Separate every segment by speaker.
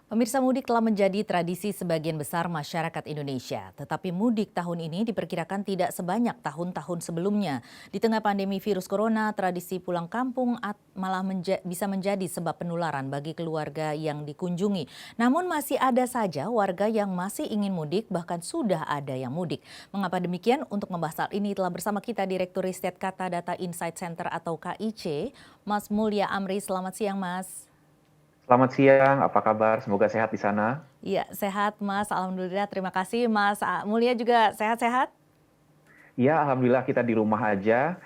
Speaker 1: Pemirsa, mudik telah menjadi tradisi sebagian besar masyarakat Indonesia. Tetapi mudik tahun ini diperkirakan tidak sebanyak tahun-tahun sebelumnya. Di tengah pandemi virus corona, tradisi pulang kampung malah bisa menjadi sebab penularan bagi keluarga yang dikunjungi. Namun masih ada saja warga yang masih ingin mudik, bahkan sudah ada yang mudik. Mengapa demikian? Untuk membahas hal ini telah bersama kita Direktur Riset Kata Data Insight Center atau KIC, Mas Mulya Amri. Selamat siang, Mas.
Speaker 2: Selamat siang, apa kabar? Semoga sehat di sana.
Speaker 1: Iya, sehat Mas, alhamdulillah, terima kasih. Mas Mulya juga sehat-sehat?
Speaker 2: Ya, alhamdulillah kita di rumah aja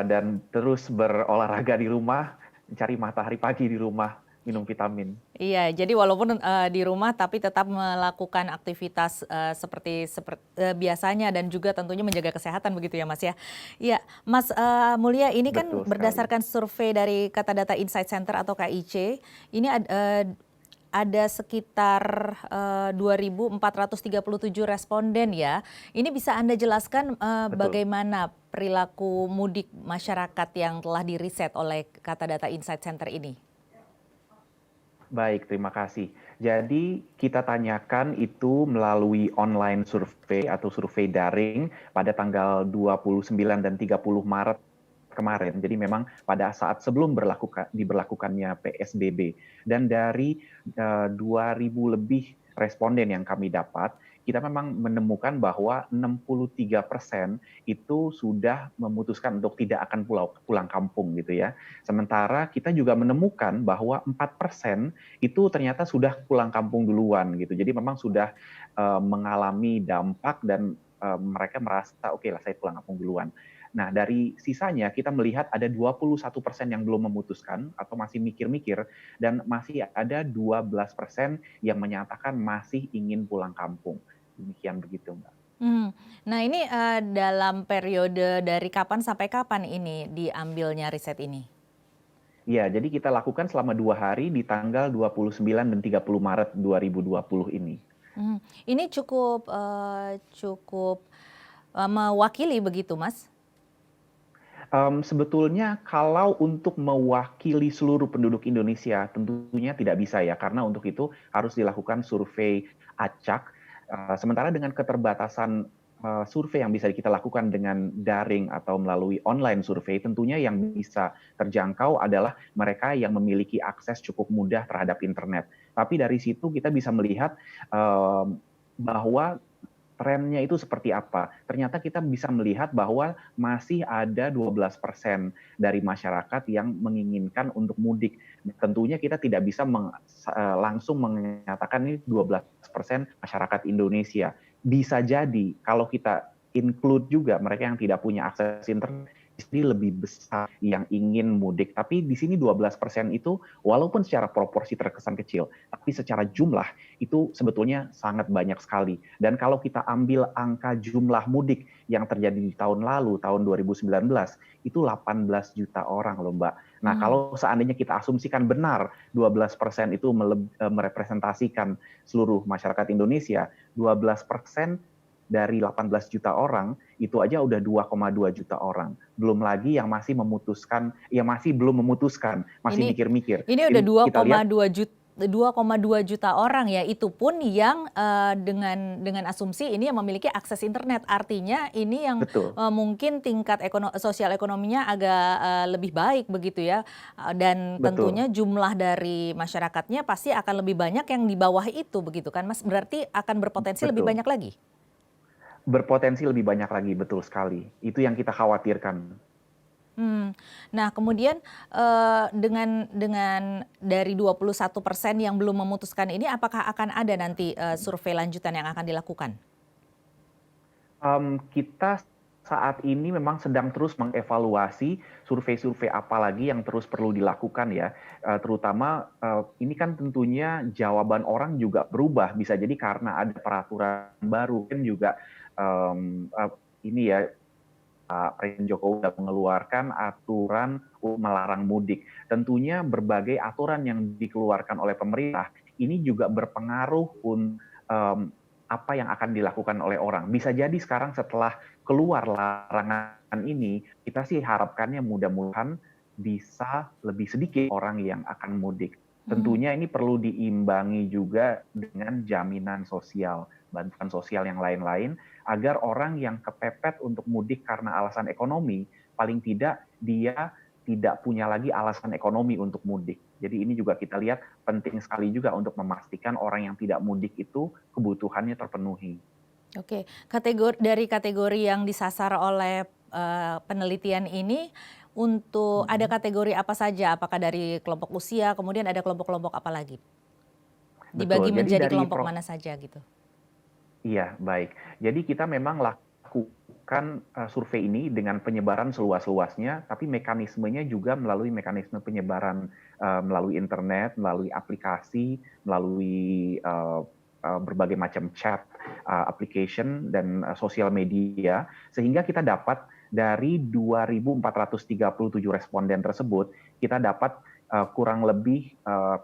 Speaker 2: dan terus berolahraga di rumah, mencari matahari pagi di rumah, minum vitamin.
Speaker 1: Iya, jadi walaupun di rumah tapi tetap melakukan aktivitas biasanya dan juga tentunya menjaga kesehatan begitu ya Mas ya. Iya, Mas Mulya, ini kan
Speaker 2: Betul sekali.
Speaker 1: berdasarkan survei dari Kata Data Insight Center atau KIC, ini ada sekitar 2.437 responden ya. Ini bisa Anda jelaskan
Speaker 2: Betul.
Speaker 1: bagaimana perilaku mudik masyarakat yang telah diriset oleh Kata Data Insight Center ini?
Speaker 2: Baik, terima kasih. Jadi kita tanyakan itu melalui online survei atau survei daring pada tanggal 29 dan 30 Maret kemarin. Jadi memang pada saat sebelum diberlakukannya PSBB. Dan dari 2.000 lebih responden yang kami dapat, kita memang menemukan bahwa 63% itu sudah memutuskan untuk tidak akan pulang kampung gitu ya. Sementara kita juga menemukan bahwa 4% itu ternyata sudah pulang kampung duluan gitu. Jadi memang sudah mengalami dampak dan mereka merasa oke lah saya pulang kampung duluan. Nah, dari sisanya kita melihat ada 21% yang belum memutuskan atau masih mikir-mikir dan masih ada 12% yang menyatakan masih ingin pulang kampung. Demikian begitu, Mbak.
Speaker 1: Nah ini dalam periode dari kapan sampai kapan ini diambilnya riset ini?
Speaker 2: Ya, jadi kita lakukan selama 2 hari di tanggal 29 dan 30 Maret 2020 ini.
Speaker 1: Ini cukup mewakili begitu, Mas?
Speaker 2: Sebetulnya kalau untuk mewakili seluruh penduduk Indonesia tentunya tidak bisa ya, karena untuk itu harus dilakukan survei acak. Sementara dengan keterbatasan survei yang bisa kita lakukan dengan daring atau melalui online survei, tentunya yang bisa terjangkau adalah mereka yang memiliki akses cukup mudah terhadap internet. Tapi dari situ kita bisa melihat bahwa trennya itu seperti apa. Ternyata kita bisa melihat bahwa masih ada 12% dari masyarakat yang menginginkan untuk mudik. Tentunya kita tidak bisa langsung menyatakan ini 12% masyarakat Indonesia. Bisa jadi kalau kita include juga mereka yang tidak punya akses internet, ini lebih besar yang ingin mudik. Tapi di sini 12% itu walaupun secara proporsi terkesan kecil, tapi secara jumlah itu sebetulnya sangat banyak sekali. Dan kalau kita ambil angka jumlah mudik yang terjadi di tahun lalu, tahun 2019, itu 18 juta orang loh Mbak. Nah
Speaker 1: Mmm.
Speaker 2: kalau seandainya kita asumsikan benar 12% itu merepresentasikan seluruh masyarakat Indonesia, 12% dari 18 juta orang, itu aja udah 2,2 juta orang. Belum lagi yang masih memutuskan, yang masih belum memutuskan, masih
Speaker 1: Ini
Speaker 2: mikir-mikir.
Speaker 1: ini udah
Speaker 2: Kita lihat
Speaker 1: 2,2 juta orang ya, itu pun yang dengan asumsi ini yang memiliki akses internet. Artinya ini yang
Speaker 2: betul,
Speaker 1: mungkin tingkat sosial ekonominya agak lebih baik begitu ya, dan
Speaker 2: betul.
Speaker 1: tentunya jumlah dari masyarakatnya pasti akan lebih banyak yang di bawah itu begitu kan Mas? Berarti akan berpotensi lebih
Speaker 2: Betul,
Speaker 1: banyak lagi?
Speaker 2: berpotensi lebih banyak lagi, betul sekali. Itu yang kita khawatirkan.
Speaker 1: Mmm. Nah kemudian, dengan dari 21% yang belum memutuskan ini apakah akan ada nanti, survei lanjutan yang akan dilakukan?
Speaker 2: Kita saat ini memang sedang terus mengevaluasi survei-survei apa lagi yang terus perlu dilakukan ya, terutama, ini kan tentunya jawaban orang juga berubah, bisa jadi karena ada peraturan baru kan juga, ini ya, Presiden Jokowi sudah mengeluarkan aturan melarang mudik. Tentunya berbagai aturan yang dikeluarkan oleh pemerintah ini juga berpengaruh apa yang akan dilakukan oleh orang. Bisa jadi sekarang setelah keluar larangan ini, kita sih harapkannya mudah-mudahan bisa lebih sedikit orang yang akan mudik.
Speaker 1: Mhm.
Speaker 2: Tentunya ini perlu diimbangi juga dengan jaminan sosial, bantuan sosial yang lain-lain, agar orang yang kepepet untuk mudik karena alasan ekonomi, paling tidak dia tidak punya lagi alasan ekonomi untuk mudik. Jadi ini juga kita lihat penting sekali juga untuk memastikan orang yang tidak mudik itu kebutuhannya terpenuhi.
Speaker 1: Oke, dari kategori yang disasar oleh, penelitian ini, untuk ada
Speaker 2: Mhm.
Speaker 1: kategori apa saja? Apakah dari kelompok usia, kemudian ada kelompok-kelompok apa lagi? Dibagi
Speaker 2: Betul. Jadi
Speaker 1: menjadi
Speaker 2: dari
Speaker 1: kelompok mana saja gitu?
Speaker 2: Iya, baik. Jadi kita memang lakukan survei ini dengan penyebaran seluas-luasnya, tapi mekanismenya juga melalui mekanisme penyebaran melalui internet, melalui aplikasi, melalui berbagai macam chat application dan sosial media, sehingga kita dapat dari 2.437 responden tersebut, kita dapat kurang lebih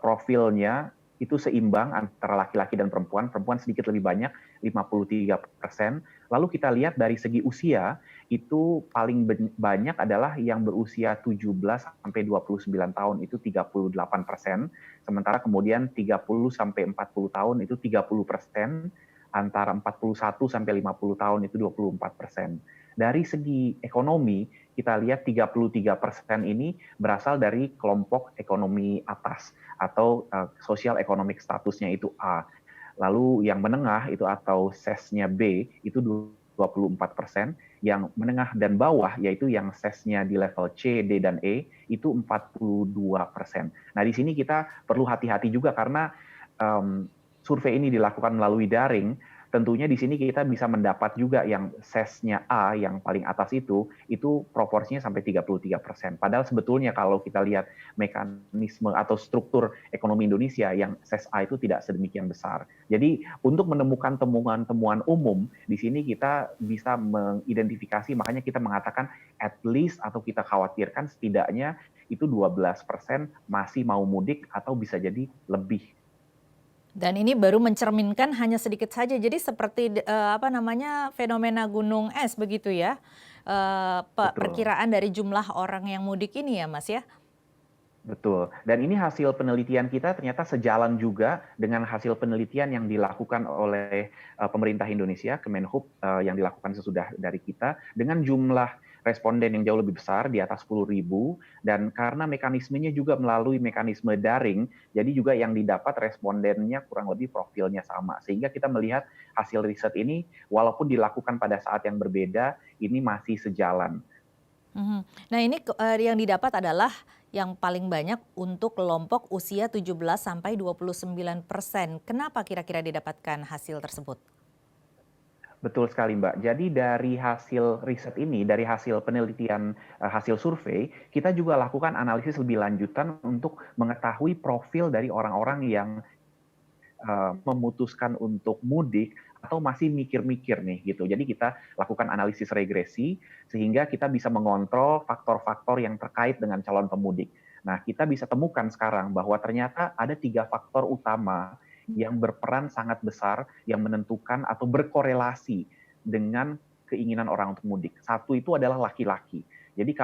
Speaker 2: profilnya itu seimbang antara laki-laki dan perempuan, perempuan sedikit lebih banyak, 53%. Lalu kita lihat dari segi usia, itu paling banyak adalah yang berusia 17 sampai 29 tahun, itu 38%. Sementara kemudian 30 sampai 40 tahun itu 30%, antara 41 sampai 50 tahun itu 24%. Dari segi ekonomi, kita lihat 33% ini berasal dari kelompok ekonomi atas atau social economic statusnya itu A. Lalu yang menengah itu atau SES-nya B itu 24%, yang menengah dan bawah yaitu yang SES-nya di level C, D, dan E itu 42%. Nah di sini kita perlu hati-hati juga karena um, survei ini dilakukan melalui daring, tentunya di sini kita bisa mendapat juga yang SES-nya A yang paling atas itu proporsinya sampai 33%. Padahal sebetulnya kalau kita lihat mekanisme atau struktur ekonomi Indonesia yang SES A itu tidak sedemikian besar. Jadi untuk menemukan temuan-temuan umum, di sini kita bisa mengidentifikasi, makanya kita mengatakan at least atau kita khawatirkan setidaknya itu 12% masih mau mudik atau bisa jadi lebih.
Speaker 1: Dan ini baru mencerminkan hanya sedikit saja, jadi seperti, apa namanya, fenomena gunung es begitu ya?
Speaker 2: Betul.
Speaker 1: Perkiraan dari jumlah orang yang mudik ini ya, Mas, ya?
Speaker 2: Betul. Dan ini hasil penelitian kita ternyata sejalan juga dengan hasil penelitian yang dilakukan oleh pemerintah Indonesia, Kemenhub, yang dilakukan sesudah dari kita, dengan jumlah responden yang jauh lebih besar, di atas 10.000, dan karena mekanismenya juga melalui mekanisme daring, jadi juga yang didapat respondennya kurang lebih profilnya sama. Sehingga kita melihat hasil riset ini, walaupun dilakukan pada saat yang berbeda, ini masih sejalan.
Speaker 1: Mhm. Nah ini yang didapat adalah yang paling banyak untuk kelompok usia 17 sampai 29%. Kenapa kira-kira didapatkan hasil tersebut?
Speaker 2: Betul sekali, Mbak. Jadi dari hasil riset ini, dari hasil penelitian, hasil survei, kita juga lakukan analisis lebih lanjutan untuk mengetahui profil dari orang-orang yang memutuskan untuk mudik atau masih mikir-mikir nih gitu. Jadi kita lakukan analisis regresi sehingga kita bisa mengontrol faktor-faktor yang terkait dengan calon pemudik. Nah, kita bisa temukan sekarang bahwa ternyata ada 3 faktor utama yang berperan sangat besar yang menentukan atau berkorelasi dengan keinginan orang untuk mudik. Satu itu adalah laki-laki. Jadi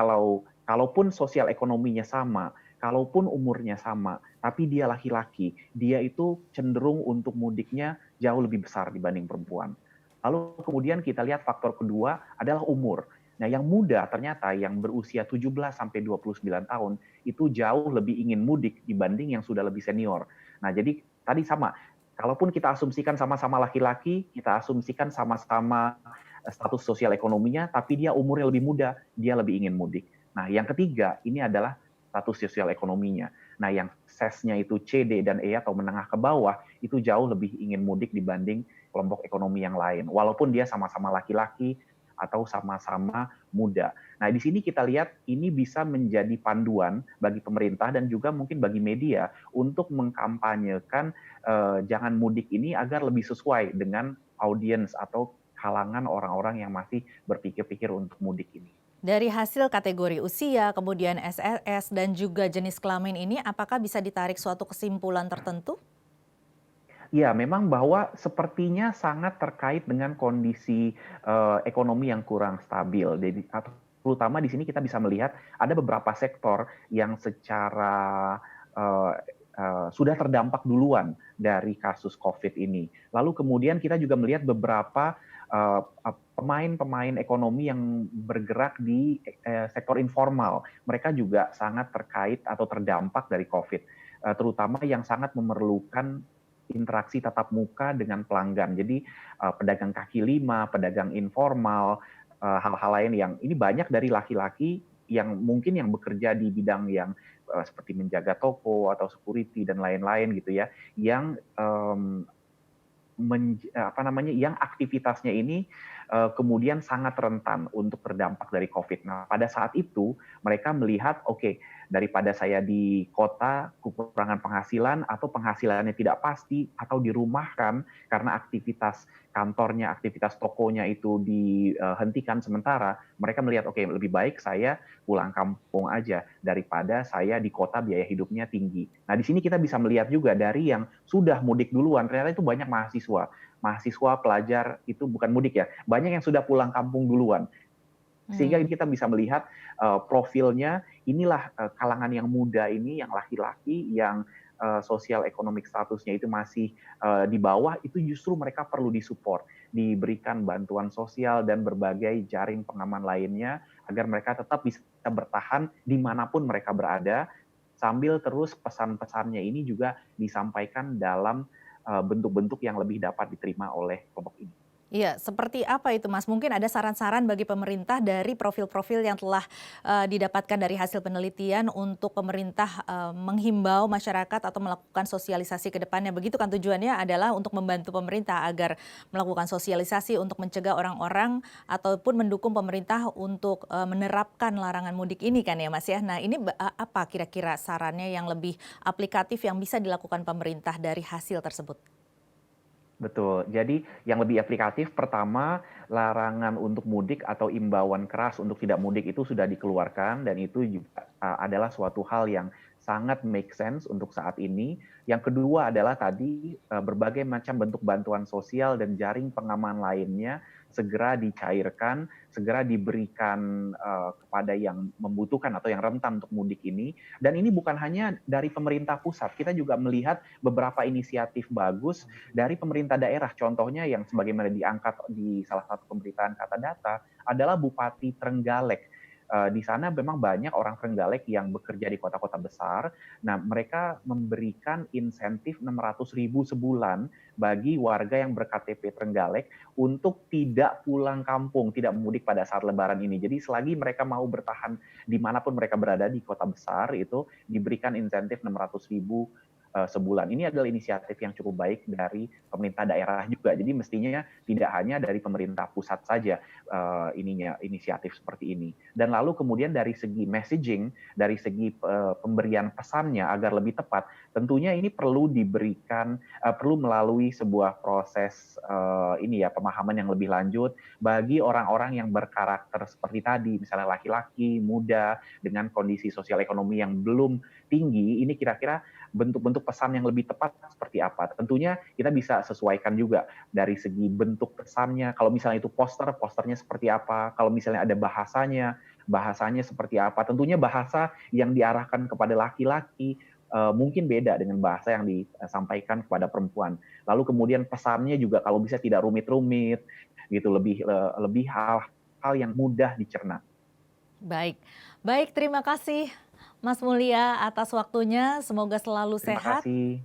Speaker 2: kalaupun sosial ekonominya sama, kalaupun umurnya sama, tapi dia laki-laki, dia itu cenderung untuk mudiknya jauh lebih besar dibanding perempuan. Lalu kemudian kita lihat faktor kedua adalah umur. Nah, yang muda ternyata yang berusia 17 sampai 29 tahun itu jauh lebih ingin mudik dibanding yang sudah lebih senior. Nah, jadi tadi sama, kalaupun kita asumsikan sama-sama laki-laki, kita asumsikan sama-sama status sosial ekonominya, tapi dia umurnya lebih muda, dia lebih ingin mudik. Nah, yang ketiga ini adalah status sosial ekonominya. Nah, yang SES-nya itu C, D, dan E atau menengah ke bawah, itu jauh lebih ingin mudik dibanding kelompok ekonomi yang lain. Walaupun dia sama-sama laki-laki atau sama-sama muda. Nah, di sini kita lihat ini bisa menjadi panduan bagi pemerintah dan juga mungkin bagi media untuk mengkampanyekan jangan mudik ini agar lebih sesuai dengan audiens atau kalangan orang-orang yang masih berpikir-pikir untuk mudik ini.
Speaker 1: Dari hasil kategori usia, kemudian SRS, dan juga jenis kelamin ini, apakah bisa ditarik suatu kesimpulan tertentu?
Speaker 2: Ya, memang bahwa sepertinya sangat terkait dengan kondisi ekonomi yang kurang stabil. Jadi, terutama di sini kita bisa melihat ada beberapa sektor yang secara sudah terdampak duluan dari kasus COVID ini. Lalu kemudian kita juga melihat beberapa pemain-pemain ekonomi yang bergerak di sektor informal. Mereka juga sangat terkait atau terdampak dari COVID, terutama yang sangat memerlukan interaksi tatap muka dengan pelanggan. Jadi pedagang kaki lima, pedagang informal, hal-hal lain yang ini banyak dari laki-laki yang mungkin yang bekerja di bidang yang seperti menjaga toko atau security dan lain-lain gitu ya, yang yang aktivitasnya ini kemudian sangat rentan untuk terdampak dari COVID. Nah, pada saat itu mereka melihat, oke, daripada saya di kota kekurangan penghasilan atau penghasilannya tidak pasti atau dirumahkan karena aktivitas kantornya, aktivitas tokonya itu dihentikan sementara, mereka melihat, oke, lebih baik saya pulang kampung aja daripada saya di kota biaya hidupnya tinggi. Nah, di sini kita bisa melihat juga dari yang sudah mudik duluan, ternyata itu banyak mahasiswa, pelajar itu bukan mudik ya, banyak yang sudah pulang kampung duluan. Sehingga kita bisa melihat profilnya, inilah kalangan yang muda ini, yang laki-laki, yang sosial ekonomik statusnya itu masih di bawah, itu justru mereka perlu disupport, diberikan bantuan sosial dan berbagai jaring pengaman lainnya, agar mereka tetap bisa bertahan dimanapun mereka berada, sambil terus pesan-pesannya ini juga disampaikan dalam bentuk-bentuk yang lebih dapat diterima oleh kelompok ini.
Speaker 1: Iya, seperti apa itu Mas? Mungkin ada saran-saran bagi pemerintah dari profil-profil yang telah didapatkan dari hasil penelitian untuk pemerintah menghimbau masyarakat atau melakukan sosialisasi ke depannya. Begitu kan tujuannya adalah untuk membantu pemerintah agar melakukan sosialisasi untuk mencegah orang-orang ataupun mendukung pemerintah untuk menerapkan larangan mudik ini kan ya Mas ya. Nah, ini apa kira-kira sarannya yang lebih aplikatif yang bisa dilakukan pemerintah dari hasil tersebut?
Speaker 2: Betul. Jadi yang lebih aplikatif pertama, larangan untuk mudik atau imbauan keras untuk tidak mudik itu sudah dikeluarkan dan itu juga adalah suatu hal yang sangat make sense untuk saat ini. Yang kedua adalah tadi berbagai macam bentuk bantuan sosial dan jaring pengaman lainnya segera dicairkan, segera diberikan kepada yang membutuhkan atau yang rentan untuk mudik ini. Dan ini bukan hanya dari pemerintah pusat, kita juga melihat beberapa inisiatif bagus dari pemerintah daerah. Contohnya yang sebagaimana diangkat di salah satu pemberitaan Kata Data adalah Bupati Trenggalek. Di sana memang banyak orang Trenggalek yang bekerja di kota-kota besar. Nah, mereka memberikan insentif 600.000 sebulan bagi warga yang ber-KTP Trenggalek untuk tidak pulang kampung, tidak mudik pada saat Lebaran ini. Jadi selagi mereka mau bertahan dimanapun mereka berada di kota besar, itu diberikan insentif 600.000 sebulan. Ini adalah inisiatif yang cukup baik dari pemerintah daerah juga. Jadi mestinya tidak hanya dari pemerintah pusat saja inisiatif seperti ini. Dan lalu kemudian dari segi messaging, dari segi pemberian pesannya agar lebih tepat, tentunya ini perlu diberikan, perlu melalui sebuah proses pemahaman yang lebih lanjut bagi orang-orang yang berkarakter seperti tadi, misalnya laki-laki, muda, dengan kondisi sosial ekonomi yang belum tinggi, ini kira-kira bentuk-bentuk pesan yang lebih tepat seperti apa. Tentunya kita bisa sesuaikan juga dari segi bentuk pesannya. Kalau misalnya itu posternya seperti apa. Kalau misalnya ada bahasanya seperti apa. Tentunya bahasa yang diarahkan kepada laki-laki mungkin beda dengan bahasa yang disampaikan kepada perempuan. Lalu kemudian pesannya juga kalau bisa tidak rumit-rumit, gitu, lebih hal-hal yang mudah dicerna.
Speaker 1: Baik, terima kasih Mas Mulia atas waktunya. Semoga selalu
Speaker 2: Terima
Speaker 1: sehat.
Speaker 2: kasih.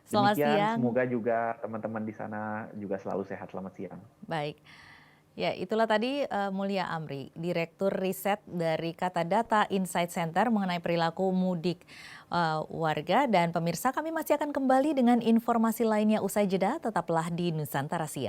Speaker 1: Selamat
Speaker 2: Demikian,
Speaker 1: siang.
Speaker 2: semoga juga teman-teman di sana juga selalu sehat. Selamat siang.
Speaker 1: Baik. Ya, itulah tadi Mulia Amri, Direktur Riset dari Kata Data Insight Center mengenai perilaku mudik warga. Dan pemirsa, kami masih akan kembali dengan informasi lainnya usai jeda. Tetaplah di Nusantara Siang.